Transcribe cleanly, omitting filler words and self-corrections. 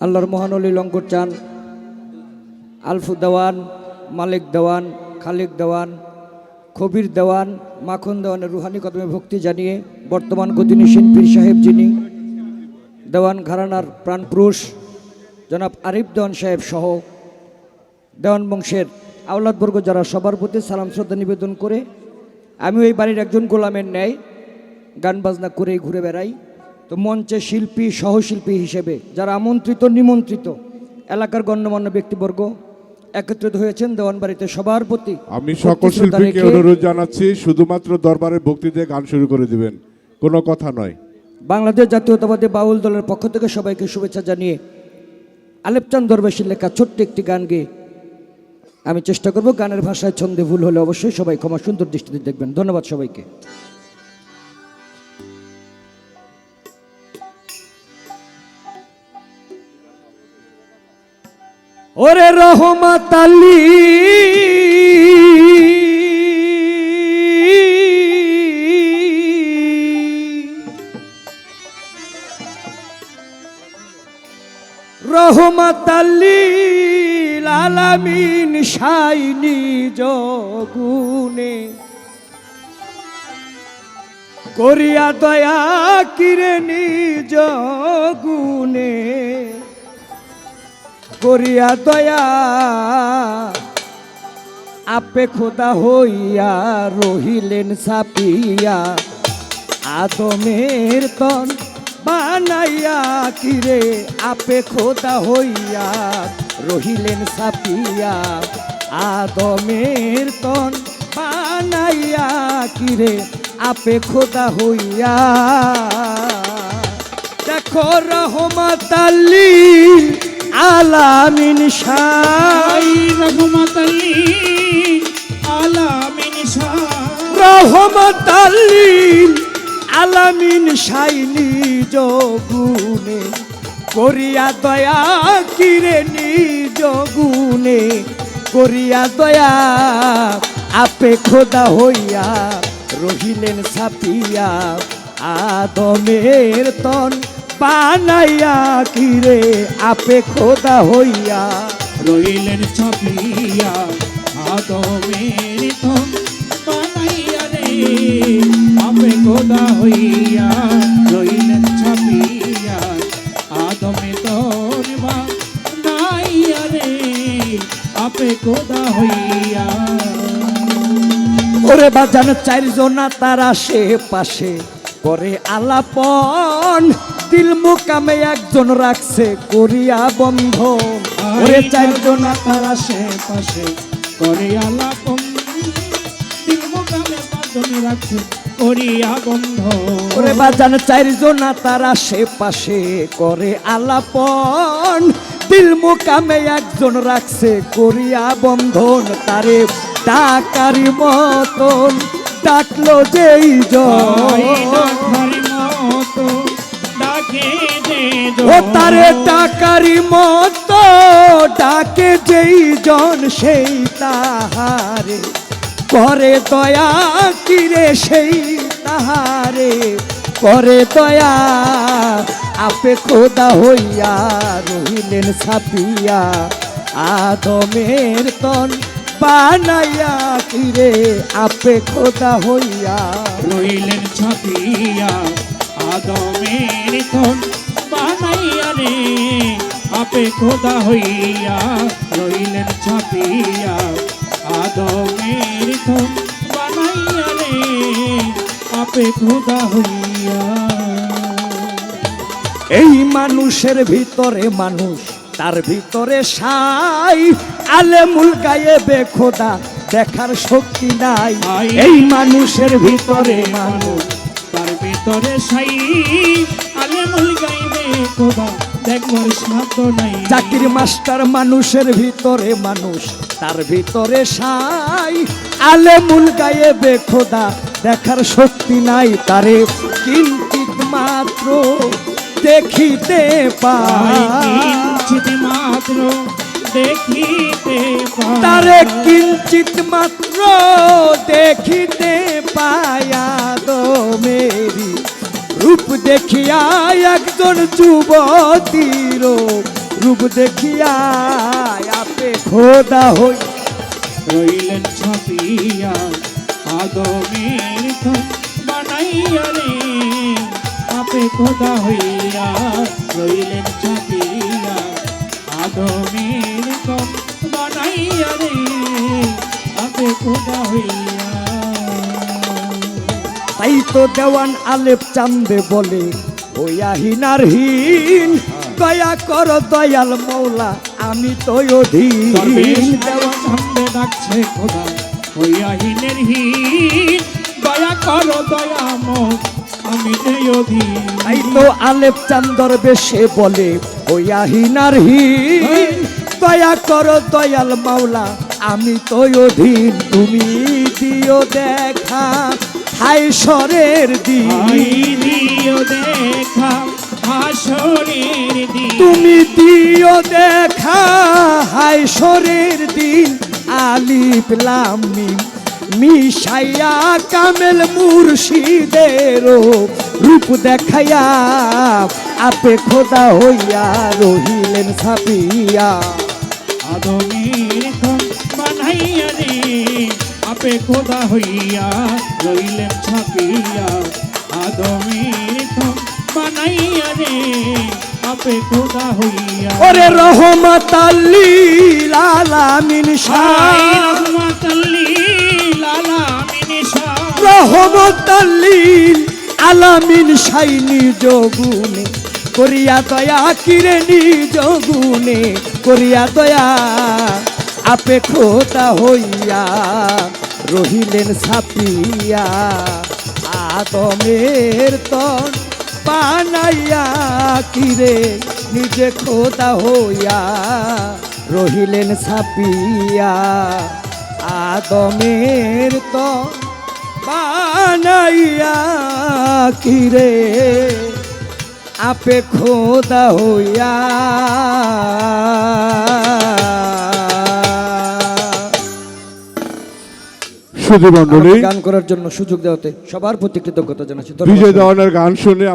আল্লাহর মহানলী লঙ্কর চান, আলফু দেওয়ান, মালিক দেওয়ান, খালিক দেওয়ান, কবির দেওয়ান, মাখন দেওয়ানের রুহানি কদমে ভক্তি জানিয়ে বর্তমান গদিনী পীর সাহেব যিনি দেওয়ান ঘরানার প্রাণপুরুষ জনাব আরিফ দেওয়ান সাহেব সহ দেওয়ান বংশের আওলাদবর্গ যারা সবার প্রতি সালাম শ্রদ্ধা নিবেদন করে আমি ওই বাড়ির একজন গোলামের ন্যায় গান বাজনা করেই ঘুরে বেড়াই। তো মঞ্চে শিল্পী সহশিল্পী হিসেবে যারা আমন্ত্রিত নিমন্ত্রিত এলাকার গণ্যমান্য ব্যক্তিবর্গ একত্রিত হয়েছেন দেওয়ান বাড়িতে সবার প্রতি আমি সকল শিল্পীকে অনুরোধ জানাচ্ছি শুধুমাত্র দরবারের ভক্তি দিয়ে গান শুরু করে দিবেন, কোনো কথা নয়। বাংলাদেশ জাতীয়তাবাদী বাউল দলের পক্ষ থেকে সবাইকে শুভেচ্ছা জানিয়ে আলেপচাঁদ দরবেশের লেখা ছোট্ট একটি গান গেয়ে আমি চেষ্টা করব। গানের ভাষায় ছন্দে ভুল হলে অবশ্যই সবাই ক্ষমা সুন্দর দৃষ্টিতে দেখবেন। ধন্যবাদ সবাইকে। ওরে রহমত আলী রহমত আল্লিল আলামিন শাইনি জগুনে করিয়া দয়া কিরে নিজ গুনে করিয়া দয়া আপে খোদা হইয়া রহিলেন সাপিয়া আদমের তন বানাইয়া কিরে আপে খোদা হইয়া রহিলেন সাপিয়া আদমের তন বানাইয়া কিরে আপে খোদা হইয়া দেখো রহমত আল্লিল আলামিন শাই রহমত আল্লিল আলামিন শাই রহমত আল্লিল আলামিন শাইনি জগুনে করিয়া দয়া কিরে নিজ গুনে করিয়া দয়া আপে খোদা হইয়া রহিলেন ছাপিয়া আদমের তন বানাইয়া কিরে আপে খোদা হইয়া রইলেন ছাপিয়া আদমের তন বানাইয়া রে আপে খোদা হইয়া রইলেন ছাপিয়া আদমে তন বানাইয়া রে আপে খোদা হইয়া। ওরে বাজান চারজনা তার আশেপাশে করে আলাপন দিল মুকামে একজন রাখছে করিয়া বন্ধন। ওরে চারজনা তার আশেপাশে করে আলাপন দিল মুকামে বাঁধন রাখছে করিয়া বন্ধ। ওরে বাজান চারজনা তার আশেপাশে করে আলাপন দিল মুকামে একজন রাখছে করিয়া বন্ধন। তারে ডাকারি মতন ডাকলো যেই ও তারে ডাকারি মতো ডাকে যেই জন সেই তাহারে করে দয়া কিরে সেই তাহারে করে দয়া আপে খোদা হইয়া রহিলেন ছাপিয়া আদমের তন বানাইয়া কিরে আপে খোদা হইয়া রইলেন ছাপিয়া আদমের তন বানাইয়া রে আপে খোদা হইয়া রইলেন ছাপিয়া আদমের তন বানাইয়া রে আপে খোদা হইয়া। এই মানুষের ভিতরে মানুষ তার ভিতরে সাই আলেমুল গায়েবে খোদা দেখার শক্তি নাই। এই মানুষের ভিতরে মানুষ তার ভিতরে সাই আলেমুল গায়েবে খোদা দেখবার সাধ্য নাই। জাকির মাস্টার মানুষের ভিতরে মানুষ তার ভিতরে সাই আলেমুল গায়েবে খোদা দেখার শক্তি নাই। তারে কিঞ্চিত মাত্র দেখিতে পাই কিঞ্চিত মাত্র দেখিতে পাই তারে কিঞ্চিত মাত্র দেখিতে পায়া দো মেরি রূপ দেখিয়া একজন যুবতীর রূপ দেখিয়া আপে খোদা হই রইলেন ছাপিয়া আদমের ধন বানাইয়া রে আপে খোদা হইয়া রইলেন ছাপিয়া আদমের ধন বানাইয়া রে আপে খোদা হইয়া। তাই তো দেওয়ান আলেপ চান্দে বলে হইয়া হিনার হীন দয়া কর দয়াল মৌলা আমি তো অধীন দরবেশ দেওয়া ছন্দে ডাকছে খোদা হইয়া হীনের হীন দয়া করো দয়াময় আমি নেই অধীন। তাই তো আলেপ চান্দর বেশে বলে হইয়া হিনার হীন দয়া কর দয়াল মাওলা আমি তো অধীন তুমি দিও দেখা হায়শরের দিন আই দিও দেখা হাসরের দিন তুমি দিও দেখা হায়শরের দিন আলিফ লাম মিম মিশাইয়া কামেল মুর্শিদের রূপ দেখাইয়া আপে খোদা হইয়া রহিলেন ছাপিয়া আদমের ধন বানাইয়া রে আপে খোদা হইয়া রইলেন ছাপিয়া আদমের ধন বানাইয়া রে আপে খোদা হইয়া। ওরে রহমত লিল আলামিন শাহ রহমাতাল্লিল আলামিন শাহ রহমত লিল আলামিন শাহ নিজ গুণে করিয়া দয়া কিরে নিজ গুণে করিয়া দয়া আপে খোদা হইয়া রহিলেন ছাপিয়া আদমের তন বানাইয়া কিরে নিজে খোদা হইয়া রহিলেন ছাপিয়া আদমের তন বানাইয়া কিরে আপে খোদা হইয়া। সুধী মণ্ডলী, গান করার জন্য সুযোগ দেওয়াতে সবার প্রতি কৃতজ্ঞতা জানাচ্ছি। বিজয় দেওয়ানের গান শুনে